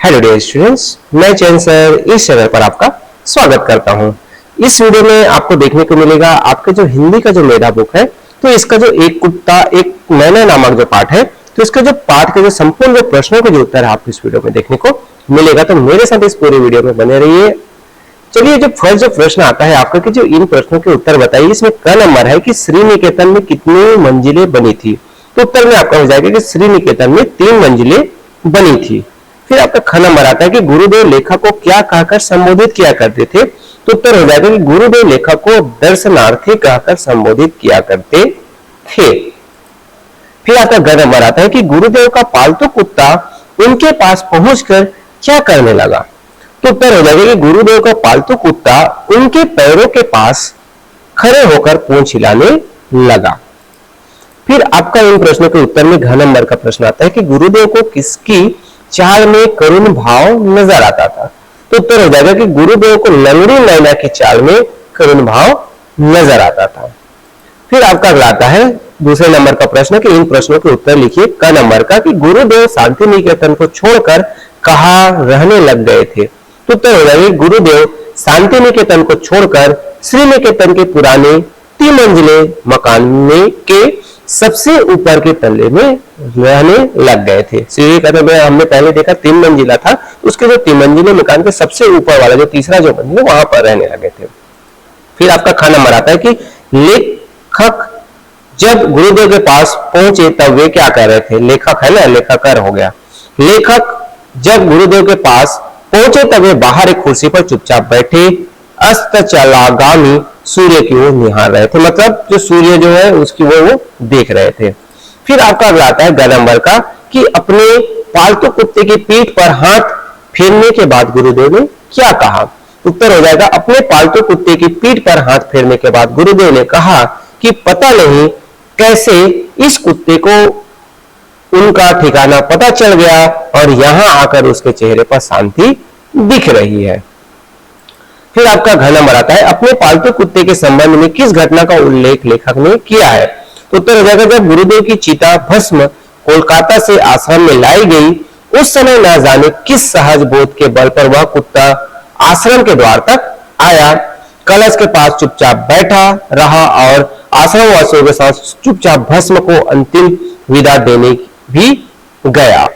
Hello dear students, मैं चैन sir इस channel पर आपका स्वागत करता हूं। इस वीडियो में आपको देखने को मिलेगा आपके जो हिंदी का जो मेधा बुक है, तो इसका जो एक कुत्ता एक मैना नामक जो पाठ है, तो इसके जो पाठ के जो संपूर्ण जो प्रश्नों के जो उत्तर है आपको इस वीडियो में देखने को मिलेगा। तो मेरे साथ इस पूरी वीडियो में बने रहिए। चलिए, जो फर्स्ट जो प्रश्न आता है आपका कि जो इन प्रश्नों के उत्तर बताइए। इसमें क नंबर है कि श्री निकेतन में कितनी मंजिलें बनी थी, तो उत्तर में आपका हो जाएगा कि श्री निकेतन में 3 मंजिलें बनी थी। फिर आपका ख नंबर आता है कि गुरुदेव लेखक को क्या कहकर संबोधित किया करते थे, तो उत्तर हो जाएगा कि गुरुदेव लेखक को दर्शनार्थी कहकर संबोधित किया करते थे। फिर आपका ग नंबर आता है कि गुरुदेव का पालतू कुत्ता उनके पास पहुंचकर क्या करने लगा, तो उत्तर हो जाएगा कि गुरुदेव का पालतू कुत्ता उनके पैरों के पास खड़े होकर पूंछ हिलाने लगा। फिर आपका इन प्रश्नों के उत्तर में घ नंबर का प्रश्न आता है कि गुरुदेव को किसकी चाल में करुण भाव नजर आता था, तो उत्तर हो जाएगा कि गुरुदेव को लंगड़ी मैना की चाल में करुण भाव नजर आता था। फिर आपका अगला आता है दूसरे नंबर का प्रश्न कि इन प्रश्नों के उत्तर लिखिए। क नंबर का कि गुरुदेव शांति निकेतन को छोड़कर कहां रहने लग गए थे, तो उत्तर हो जाएगा गुरुदेव शांति निकेतन को छोड़कर श्री निकेतन के पुराने 3 मंजिले मकान में के सबसे ऊपर के तल्ले में रहने लग गए थे। श्री निकेतन में हमने पहले देखा 3 मंजिला था, उसके जो 3 मंजिले मकान के सबसे ऊपर वाला जो तीसरा जो मंजिल वहां पर रहने लगे थे। फिर आपका ख नंबर आता है कि लेखक जब गुरुदेव के पास पहुंचे तब वे क्या कह रहे थे। लेखक है ना, लेखकर हो गया। लेखक जब गुरुदेव के पास पहुंचे तब वे बाहर एक कुर्सी पर चुपचाप बैठे अस्ताचलागामी सूर्य की ओर निहार रहे थे, मतलब जो सूर्य जो है उसकी वो देख रहे थे। फिर आपका अगला आता है ग नंबर का कि अपने पालतू कुत्ते की पीठ पर हाथ फेरने के बाद गुरुदेव ने क्या कहा, उत्तर हो जाएगा अपने पालतू कुत्ते की पीठ पर हाथ फेरने के बाद गुरुदेव ने कहा कि पता नहीं कैसे इस कुत्ते को उनका ठिकाना पता चल गया और यहां आकर उसके चेहरे पर शांति दिख रही है। फिर आपका घ नंबर आता है अपने पालतू कुत्ते के संबंध में किस घटना का उल्लेख लेखक ने किया है, तो उत्तर हो जाएगा जब गुरुदेव की चिता भस्म कोलकाता से आश्रम में लाई गई, उस समय न जाने किस सहज बोध के बल पर वह कुत्ता आश्रम के द्वार तक आया, कलश के पास चुपचाप बैठा रहा और आश्रम वासियों के साथ चुपचाप भस्म को अंतिम विदा देने भी गया।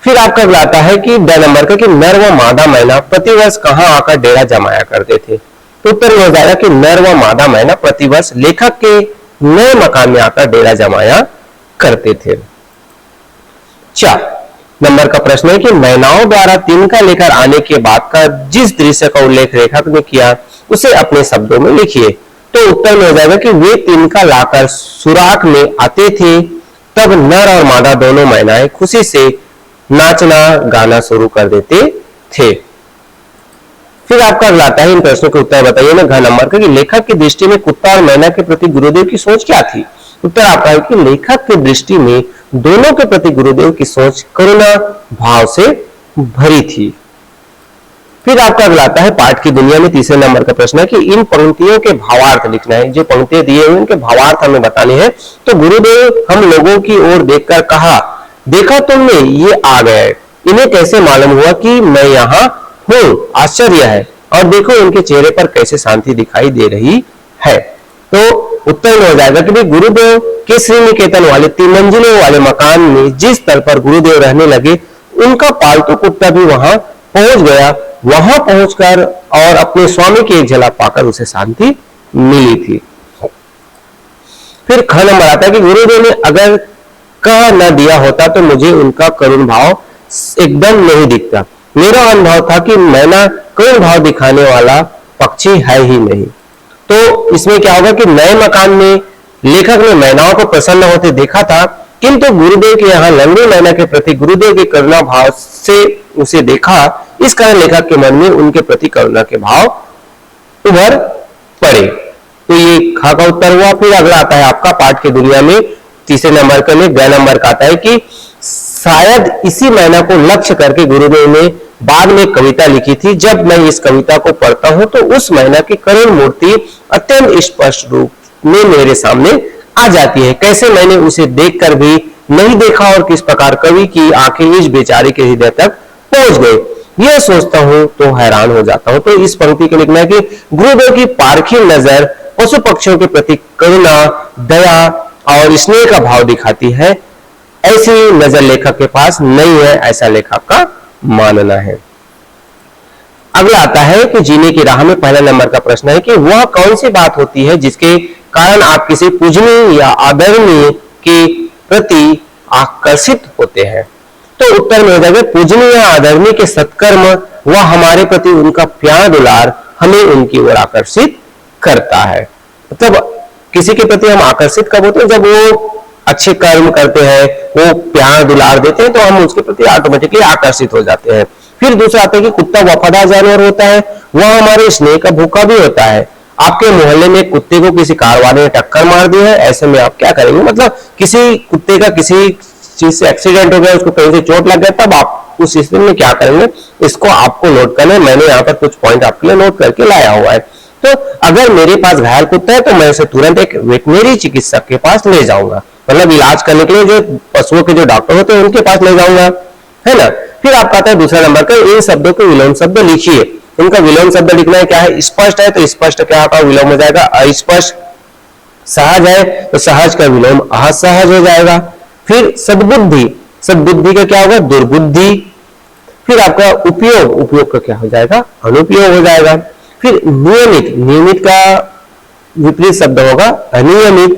फिर आपका अगला आता है कि ड नंबर का कि नर व मादा मैना प्रतिवर्ष कहां आकर डेरा जमाया करते थे, तो उत्तर हो जाएगा कि नर व मादा मैना प्रतिवर्ष लेखक के नए मकान में आकर डेरा जमाया करते थे। 4 नंबर का प्रश्न है कि मैनाओं द्वारा तिनका लेकर आने के बाद का जिस दृश्य का उल्लेख लेखक ने किया उसे अपने शब्दों में लिखिए, तो उत्तर में हो जाएगा कि वे तिनका लाकर सुराख में आते थे, तब नर और मादा दोनों मैनाएं खुशी से नाचना गाना शुरू कर देते थे। फिर आपका अगला आता है इन प्रश्नों के उत्तर बताइए ना। घ नंबर का कि लेखक की दृष्टि में कुत्ता और मैना के प्रति गुरुदेव की सोच क्या थी, उत्तर आपका है कि लेखक की दृष्टि में दोनों के प्रति गुरुदेव की सोच करुणा भाव से भरी थी। फिर आपका अगला आता है पाठ की दुनिया में तीसरे नंबर का प्रश्न है कि इन पंक्तियों के भावार्थ लिखना है। जो पंक्तियां दिए हुए उनके भावार्थ हमें बताने हैं। तो गुरुदेव हम लोगों की ओर देखकर कहा, देखा तुमने ये आ गए, इन्हें कैसे मालूम हुआ कि मैं यहाँ हूँ, आश्चर्य है, और देखो इनके चेहरे पर कैसे शांति दिखाई दे रही है। तो उत्तर में हो जाएगा कि गुरुदेव के श्री निकेतन वाले 3 मंजिलों वाले मकान में जिस तल पर गुरुदेव रहने लगे उनका पालतू कुत्ता भी वहां पहुंच गया। वहां पहुंचकर और अपने स्वामी की एक झलक पाकर उसे शांति मिली थी। फिर ख नंबर आता है कि गुरुदेव ने अगर कह न दिया होता तो मुझे उनका करुण भाव एकदम नहीं दिखता। मेरा अनुभव था कि मैना करुण भाव दिखाने वाला पक्षी है ही नहीं। तो इसमें क्या होगा कि नए मकान में लेखक ने मैनाओं को प्रसन्न होते देखा था, किंतु गुरुदेव के यहाँ लंगड़ी मैना के प्रति गुरुदेव के करुणा भाव से उसे देखा, इस कारण लेखक के मन में उनके प्रति करुणा के भाव उभर पड़े। तो ये खा का उत्तर हुआ। फिर अगला आता है आपका पाठ की दुनिया में तीसरे नंबर के लिए ग नंबर का आता है कि शायद इसी मैना को लक्ष्य करके गुरुदेव ने बाद में कविता लिखी थी। जब मैं इस कविता को पढ़ता हूं तो उस मैना की करुण मूर्ति अत्यंत स्पष्ट रूप में मेरे सामने आ जाती है। कैसे मैंने उसे देखकर भी नहीं देखा और किस प्रकार कवि की आंखें इस बेचारे के हृदय तक पहुंच गई, यह सोचता हूं तो हैरान हो जाता हूं। तो इस पंक्ति के लिखना है कि गुरुदेव की पारखी नजर पशु पक्षियों के प्रति करुणा, दया और स्नेह का भाव दिखाती है। ऐसी नजर लेखक के पास नहीं है, ऐसा लेखक का मानना है। अगला आता है कि जीने की राह में पहले नंबर का प्रश्न है कि वह कौन सी बात होती है जिसके कारण आप किसी पूजनीय या आदरणीय के प्रति आकर्षित होते हैं। तो उत्तर में हो जाएगा पूजनीय या आदरणीय के सत्कर्म, वह हमारे प्रति उनका प्यार दुलार हमें उनकी ओर आकर्षित करता है। मतलब किसी के प्रति हम आकर्षित कब होते हैं, जब वो अच्छे कर्म करते हैं, वो प्यार दुलार देते हैं, तो हम उसके प्रति ऑटोमेटिकली आकर्षित हो जाते हैं। फिर दूसरा आता है कि कुत्ता वफादार जानवर होता है, वह हमारे स्नेह का भूखा भी होता है। आपके मोहल्ले में कुत्ते को किसी कार वाले ने टक्कर मार दी है, ऐसे में आप क्या करेंगे? मतलब किसी कुत्ते का किसी चीज से एक्सीडेंट हो गया, उसको कहीं से चोट लग गया, तब आप उस स्थिति में क्या करेंगे? इसको आपको नोट करना है। मैंने यहाँ पर कुछ पॉइंट आपके लिए नोट करके लाया हुआ है। तो अगर मेरे पास घायल कुत्ता है तो मैं उसे तुरंत एक वेटनरी चिकित्सक के पास ले जाऊंगा, मतलब इलाज करने के लिए जो पशुओं के जो डॉक्टर होते हैं उनके पास ले जाऊंगा, है ना। फिर आपका आता है दूसरा नंबर का, इन शब्दों के विलोम शब्द लिखिए। इनका विलोम शब्द लिखना है, क्या है? स्पष्ट है तो स्पष्ट क्या आपका विलोम हो जाएगा अस्पष्ट। सहज है तो सहज का विलोम असहज हो जाएगा। फिर सद्बुद्धि, सद्बुद्धि का क्या होगा? दुर्बुद्धि। फिर आपका उपयोग, उपयोग का क्या हो जाएगा? अनुपयोग हो जाएगा। फिर नियमित, नियमित का विपरीत शब्द होगा अनियमित।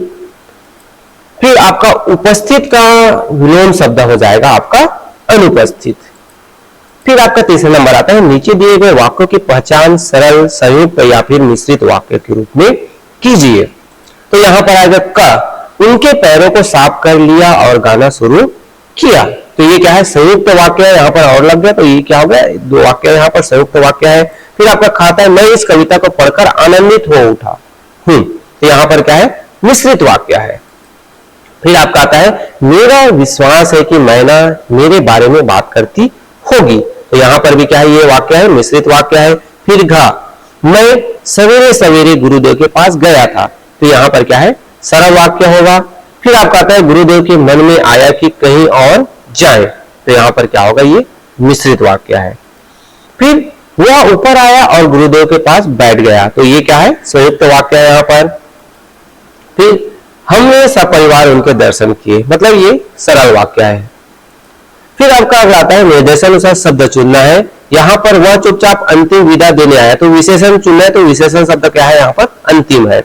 फिर आपका उपस्थित का विलोम शब्द हो जाएगा आपका अनुपस्थित। फिर आपका तीसरा नंबर आता है, नीचे दिए गए वाक्यों की पहचान सरल, संयुक्त या फिर मिश्रित वाक्य के रूप में कीजिए। तो यहां पर आएगा क, उनके पैरों को साफ कर लिया और गाना शुरू किया। तो ये क्या है? संयुक्त वाक्य है, यहाँ पर और लग गया तो ये क्या हो गया? दो वाक्य यहाँ पर संयुक्त वाक्य है। फिर आपका खाता है, मैं इस कविता को पढ़कर आनंदित हो उठा। तो यहाँ पर क्या है? मिश्रित वाक्य है। फिर आपका आता है, मेरा विश्वास है कि मैना मेरे बारे में बात करती होगी। तो यहां पर भी क्या है? ये वाक्य है, मिश्रित वाक्य है। फिर घा, मैं सवेरे सवेरे गुरुदेव के पास गया था। तो यहां पर क्या है? सरल वाक्य होगा। फिर आपका आता है, गुरुदेव के मन में आया कि कहीं और जाए। तो यहां पर क्या होगा? ये मिश्रित वाक्य है। फिर वह ऊपर आया और गुरुदेव के पास बैठ गया। तो ये क्या है? संयुक्त वाक्य है यहां पर। फिर हमने सपरिवार उनके दर्शन किए, मतलब ये सरल वाक्य है। फिर आपका अगला आता है, निर्देशानुसार शब्द चुनना है। यहाँ पर वह चुपचाप अंतिम विदा देने आया, तो विशेषण चुनना है। तो विशेषण शब्द क्या है? यहाँ पर अंतिम है।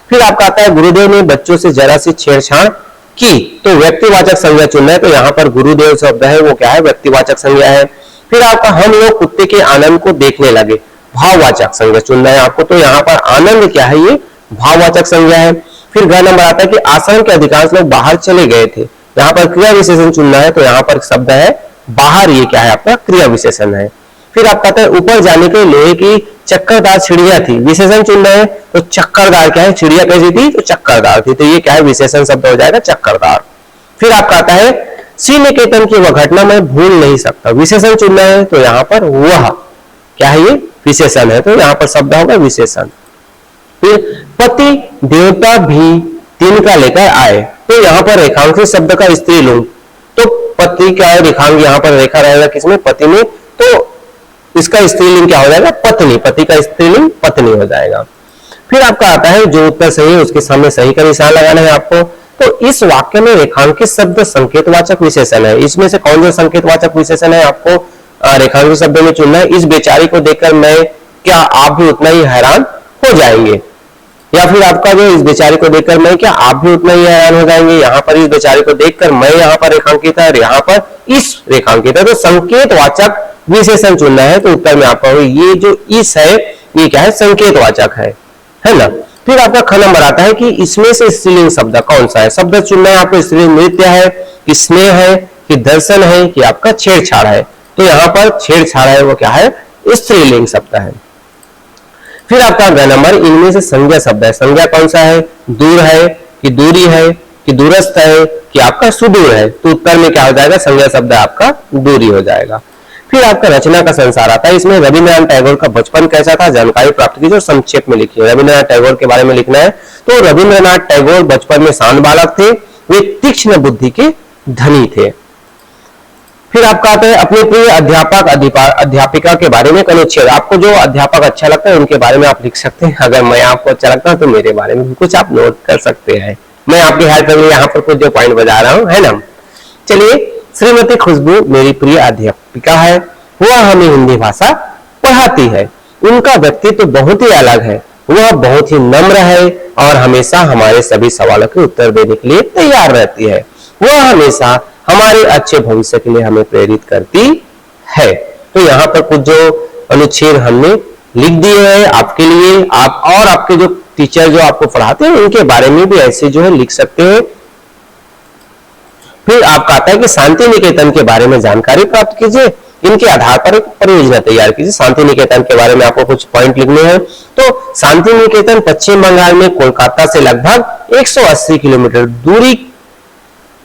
फिर आपका आता है, गुरुदेव ने बच्चों से जरा सी छेड़छाड़ की। तो व्यक्तिवाचक संज्ञा चुनना है। तो यहाँ पर गुरुदेव शब्द है वो क्या है? व्यक्तिवाचक संज्ञा है। फिर आपका, हम लोग कुत्ते के आनंद को देखने लगे, भाववाचक संज्ञा चुनना है आपको। तो यहाँ पर आनंद क्या है? ये भाववाचक संज्ञा है। फिर ग नंबर आता है कि आश्रम के अधिकांश लोग बाहर चले गए थे। यहाँ पर क्रिया विशेषण चुनना है। तो यहाँ पर शब्द है बाहर, ये क्या है? आपका क्रिया विशेषण है। फिर आपका आता है, ऊपर जाने के लोहे की चक्करदार चिड़िया थी। विशेषण चुनना है। तो चक्करदार क्या है? चिड़िया कैसी थी? तो चक्करदार थी। तो ये क्या है? विशेषण शब्द हो जाएगा चक्करदार। फिर आपका आता है, श्री निकेतन की वह घटना मैं भूल नहीं सकता। विशेषण चुनना है। तो यहाँ पर वह क्या है? ये विशेषण है। तो यहाँ पर शब्द होगा विशेषण। फिर पति देवता भी तिनका लेकर आए। तो यहाँ पर रेखांकित शब्द का स्त्रीलिंग, तो पति क्या है? रेखांक यहाँ पर रेखा रहेगा किसमें? पति में। तो इसका स्त्रीलिंग क्या हो जाएगा? पत्नी। पति का स्त्रीलिंग पत्नी हो जाएगा। फिर आपका आता है, जो उत्तर सही है उसके सामने सही का निशान लगाना है आपको। तो इस वाक्य में रेखांकित शब्द संकेतवाचक विशेषण है। इसमें से कौन सा संकेतवाचक विशेषण है आपको रेखांकित शब्द में चुनना है। इस बेचारी को देखकर मैं, क्या आप भी उतना ही हैरान हो जाएंगे? या फिर आपका जो, इस बेचारी को देखकर मैं, क्या आप भी उतना ही हैरान हो जाएंगे? यहाँ पर इस बेचारी को देखकर मैं यहाँ पर रेखांकित है, यहाँ पर इस रेखांकित है। तो संकेतवाचक विशेषण चुनना है। तो उत्तर में आपका ये जो इस है ये क्या है? संकेतवाचक है ना। फिर आपका ख नंबर आता है कि इसमें से स्त्रीलिंग शब्द कौन सा है? शब्द चुनना है आपको। स्त्रीलिंग नृत्य है कि स्नेह है कि दर्शन है कि आपका छेड़छाड़ है? तो यहाँ पर छेड़छाड़ है वो क्या है? स्त्रीलिंग शब्द है। फिर आपका अगला नंबर, इनमें से संज्ञा शब्द है। संज्ञा कौन सा है? दूर है कि दूरी है कि दूरस्थ है कि आपका सुदूर है? तो उत्तर में क्या हो जाएगा? संज्ञा शब्द आपका दूरी हो जाएगा। फिर आपका रचना का संसार आता है। इसमें रविन्द्रनाथ टैगोर का बचपन कैसा था जानकारी प्राप्त कीजिए और संक्षेप में लिखिए। रविन्द्रनाथ टैगोर के बारे में लिखना है। तो रविन्द्रनाथ टैगोर बचपन में शांत बालक थे, वे तीक्ष्ण बुद्धि के धनी थे। फिर आपका आता है अपने प्रिय अध्यापक अध्यापिका के बारे में एक अनुच्छेद। आपको जो अध्यापक अच्छा लगता है उनके बारे में आप लिख सकते हैं। अगर मैं आपको अच्छा लगता है तो मेरे बारे में कुछ आप नोट कर सकते हैं। मैं आपकी हेल्प के लिए यहाँ पर कुछ जो पॉइंट बता रहा हूँ, है ना। चलिए, श्रीमती खुशबू मेरी प्रिय अध्यापिका है। वह हमें हिंदी भाषा पढ़ाती है। उनका व्यक्तित्व तो बहुत ही अलग है। वह बहुत ही नम्र है और हमेशा हमारे सभी सवालों के उत्तर देने के लिए तैयार रहती है। वह हमेशा हमारे अच्छे भविष्य के लिए हमें प्रेरित करती है। तो यहाँ पर कुछ जो अनुच्छेद हमने लिख दिए हैं आपके लिए। आप और आपके जो टीचर जो आपको पढ़ाते हैं उनके बारे में भी ऐसे जो है लिख सकते हैं। फिर आपका आता है कि शांति निकेतन के बारे में जानकारी प्राप्त कीजिए। इनके आधार पर एक परियोजना तैयार कीजिए। शांति निकेतन के बारे में आपको कुछ पॉइंट लिखने हैं। तो शांति निकेतन पश्चिम बंगाल में कोलकाता से लगभग 180 किलोमीटर दूरी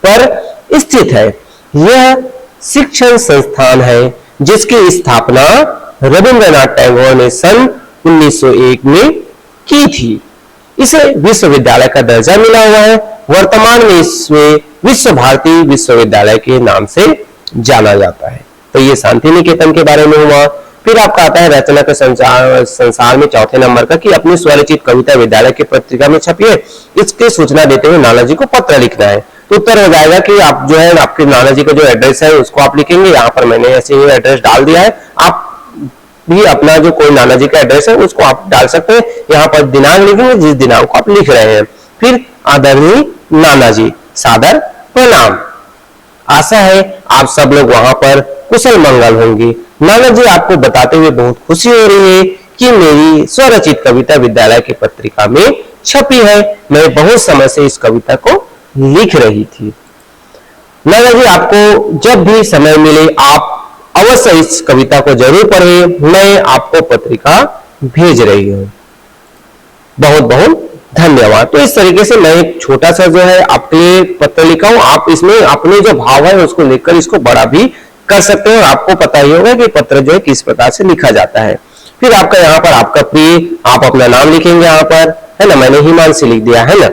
पर स्थित है। यह शिक्षण संस्थान है जिसकी स्थापना रविंद्रनाथ टैगोर ने सन 1901 में की थी। इसे विश्वविद्यालय का दर्जा मिला हुआ है। वर्तमान में इसे विश्व भारती विश्वविद्यालय के नाम से जाना जाता है। तो ये शांति निकेतन के बारे में हुआ। फिर आपका आता है रचना के संसार में चौथे नंबर का कि अपनी स्वरचित कविता विद्यालय की पत्रिका में छपी है। इसकी सूचना देते हुए नाना जी को पत्र लिखना है। तो उत्तर हो जाएगा कि आप जो है आपके नाना जी का जो एड्रेस है उसको आप लिखेंगे। यहाँ पर मैंने ऐसे ही एड्रेस डाल दिया है। आप भी अपना जो कोई नाना जी का एड्रेस है उसको आप डाल सकते हैं। यहाँ पर दिनांक लिखेंगे जिस दिनांक को आप लिख रहे हैं। फिर आदरणीय नाना जी, सादर प्रणाम। आशा है आप सब लोग वहां पर कुशल मंगल होंगे। नाना जी आपको बताते हुए बहुत खुशी हो रही है कि मेरी स्वरचित कविता विद्यालय की पत्रिका में छपी है। मैं बहुत समय से इस कविता को लिख रही थी। नाना जी आपको जब भी समय मिले आप अवश्य इस कविता को जरूर पढ़ें। मैं आपको पत्रिका भेज रही हूँ। बहुत बहुत धन्यवाद। तो इस तरीके से मैं एक छोटा सा जो है आपके लिए पत्र लिखा हूं। आप इसमें अपने जो भाव है उसको लिखकर इसको बड़ा भी कर सकते हैं और आपको पता ही होगा कि पत्र जो है किस प्रकार से लिखा जाता है। फिर आपका यहाँ पर आपका प्रिय, आप अपना नाम लिखेंगे यहाँ पर, है ना। मैंने हिमांशी लिख दिया है ना।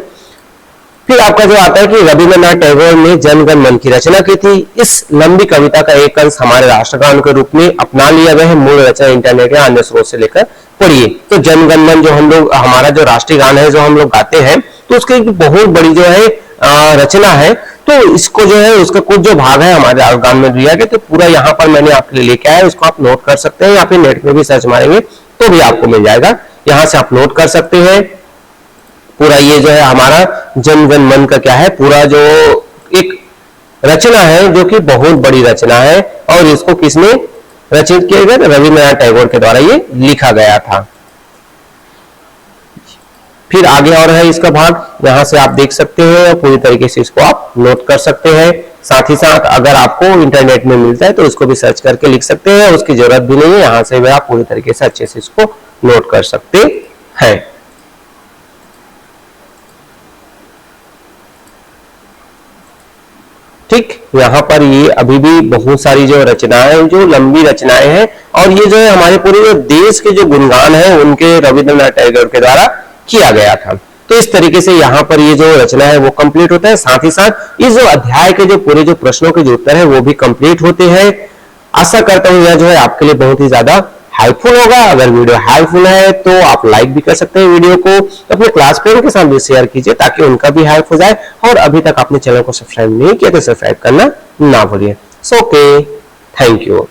फिर आपका जो आता है कि रविंद्रनाथ टैगोर ने जन गण मन की रचना की थी। इस लंबी कविता का एक अंश हमारे राष्ट्रगान के रूप में अपना लिया गया है। मूल रचना इंटरनेट या अन्य स्रोत से लेकर पढ़िए। तो जन गण मन जो हम लोग, हमारा जो राष्ट्रीय गान है जो हम लोग गाते हैं, तो उसकी बहुत बड़ी जो है रचना है। तो इसको जो है उसका कुछ जो भाग है हमारे गान में दिया गया। तो पूरा यहाँ पर मैंने आपके लिए लेके आया, उसको आप नोट कर सकते हैं या फिर नेट में भी सर्च मारेंगे तो भी आपको मिल जाएगा। यहाँ से आप नोट कर सकते हैं। पूरा ये जो है हमारा जन गण मन का क्या है, पूरा जो एक रचना है जो कि बहुत बड़ी रचना है और इसको किसने रचित किया गया? रविंद्रनाथ टैगोर के द्वारा ये लिखा गया था। फिर आगे और है इसका भाग, यहां से आप देख सकते हैं और पूरी तरीके से इसको आप नोट कर सकते हैं। साथ ही साथ अगर आपको इंटरनेट में मिलता है तो उसको भी सर्च करके लिख सकते हैं, उसकी जरूरत भी नहीं है। यहां से भी आप पूरी तरीके से अच्छे से इसको नोट कर सकते हैं। ठीक, यहाँ पर ये अभी भी बहुत सारी जो रचनाएं, जो लंबी रचनाएं हैं और ये जो है हमारे पूरे जो देश के जो गुणगान है उनके रविंद्रनाथ टैगोर के द्वारा किया गया था। तो इस तरीके से यहाँ पर ये जो रचना है वो कंप्लीट होता है। साथ ही साथ इस जो अध्याय के जो पूरे जो प्रश्नों के जो उत्तर है वो भी कंप्लीट होते हैं। आशा करता हूँ यह जो है आपके लिए बहुत ही ज्यादा हेल्पफुल होगा। अगर वीडियो हेल्पफुल है तो आप लाइक भी कर सकते हैं वीडियो को, तो अपने क्लास फ्रेंड के साथ भी शेयर कीजिए ताकि उनका भी हेल्प हो जाए। और अभी तक आपने चैनल को सब्सक्राइब नहीं किया तो सब्सक्राइब करना ना भूलिए। Okay, thank you.